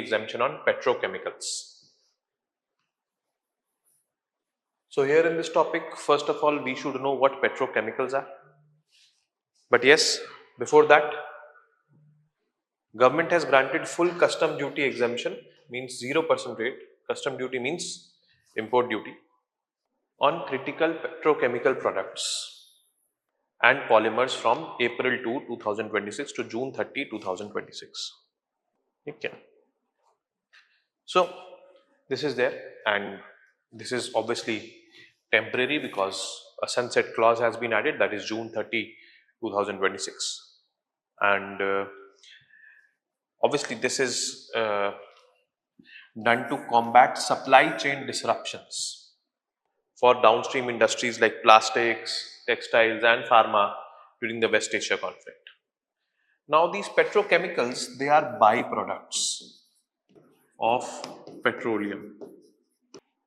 exemption on petrochemicals. So here in this topic, first of all, we should know what petrochemicals are. But yes, before that, government has granted full custom duty exemption, means 0% rate. Custom duty means import duty on critical petrochemical products and polymers from April 2, 2026 to June 30, 2026. Okay. So this is there, and this is obviously temporary because a sunset clause has been added, that is June 30, 2026, and obviously this is done to combat supply chain disruptions for downstream industries like plastics, textiles and pharma during the West Asia conflict. Now these petrochemicals, they are byproducts of petroleum.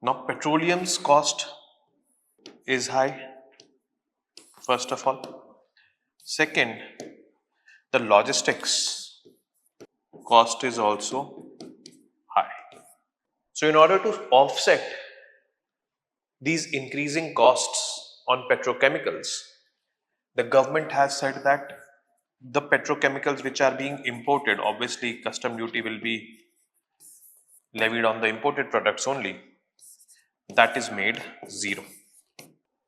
Now petroleum's cost is high, first of all. Second, the logistics cost is also high. So in order to offset these increasing costs on petrochemicals, the government has said that the petrochemicals which are being imported, obviously custom duty will be levied on the imported products only, that is made 0.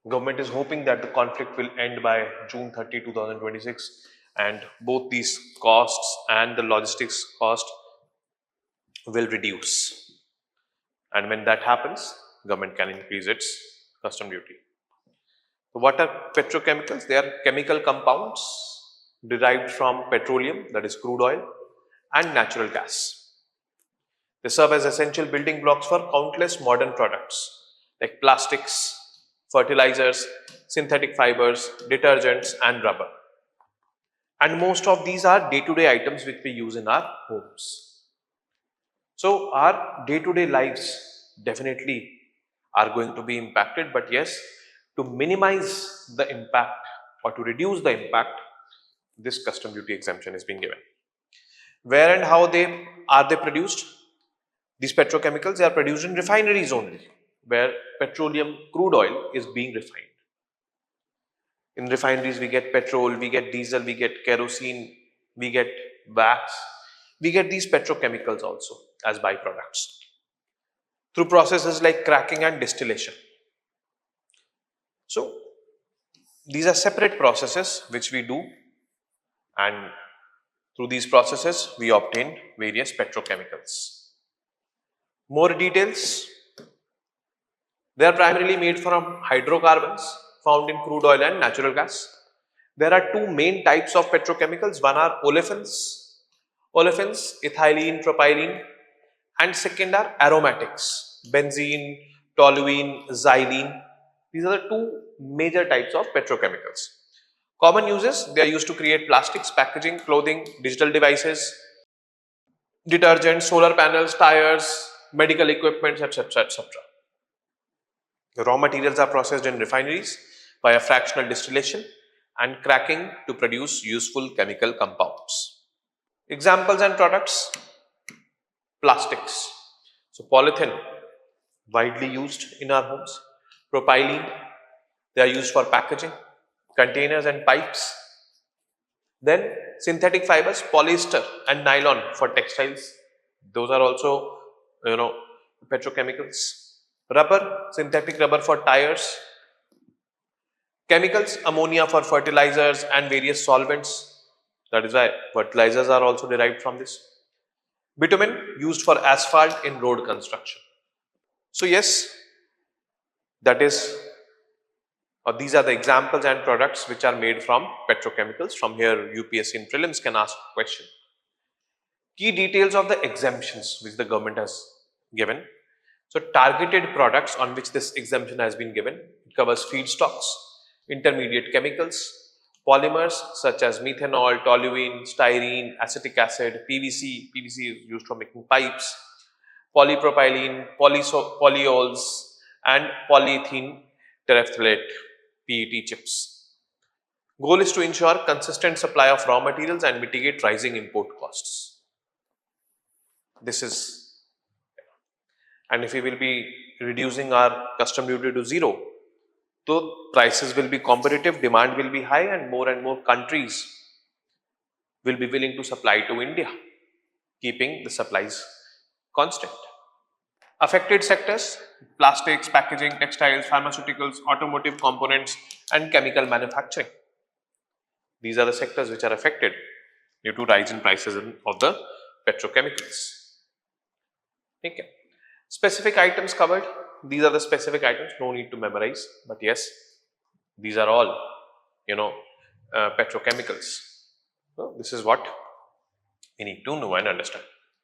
Government is hoping that the conflict will end by June 30, 2026, and both these costs and the logistics cost will reduce. And when that happens, government can increase its custom duty. So what are petrochemicals? They are chemical compounds derived from petroleum, that is crude oil, and natural gas. They serve as essential building blocks for countless modern products like plastics, fertilizers, synthetic fibers, detergents and rubber. And most of these are day-to-day items which we use in our homes. So our day-to-day lives definitely are going to be impacted, but yes, to minimize the impact or to reduce the impact, this custom duty exemption is being given. Where and how are they produced? These petrochemicals, they are produced in refineries only, where petroleum crude oil is being refined. In refineries, we get petrol, we get diesel, we get kerosene, we get wax, we get these petrochemicals also as byproducts through processes like cracking and distillation. So these are separate processes which we do, and through these processes we obtain various petrochemicals. More details. They are primarily made from hydrocarbons found in crude oil and natural gas. There are two main types of petrochemicals. One are olefins, ethylene, propylene, and second are aromatics, benzene, toluene, xylene. These are the two major types of petrochemicals. Common uses: they are used to create plastics, packaging, clothing, digital devices, detergents, solar panels, tires, medical equipment, etc., etc. The raw materials are processed in refineries via fractional distillation and cracking to produce useful chemical compounds. Examples and products: plastics. So polythene, widely used in our homes. Propylene, they are used for packaging, containers and pipes. Then synthetic fibers, polyester and nylon for textiles. Those are also, petrochemicals. Rubber, synthetic rubber for tires. Chemicals, ammonia for fertilizers and various solvents. That is why fertilizers are also derived from this. Bitumen, used for asphalt in road construction. So yes, that is, these are the examples and products which are made from petrochemicals. From here, UPSC in prelims can ask a question. Key details of the exemptions which the government has given. So targeted products on which this exemption has been given, it covers feedstocks, intermediate chemicals, polymers such as methanol, toluene, styrene, acetic acid, PVC. PVC is used for making pipes, polypropylene, polyols and polyethylene terephthalate, PET chips. Goal is to ensure consistent supply of raw materials and mitigate rising import costs. This is, and if we will be reducing our custom duty to zero, so prices will be competitive, demand will be high, and more countries will be willing to supply to India, keeping the supplies constant. Affected sectors: plastics, packaging, textiles, pharmaceuticals, automotive components, and chemical manufacturing. These are the sectors which are affected due to rise in prices of the petrochemicals. Okay. Specific items covered. These are the specific items, no need to memorize, but yes, these are all, you know, petrochemicals. So this is what we need to know and understand.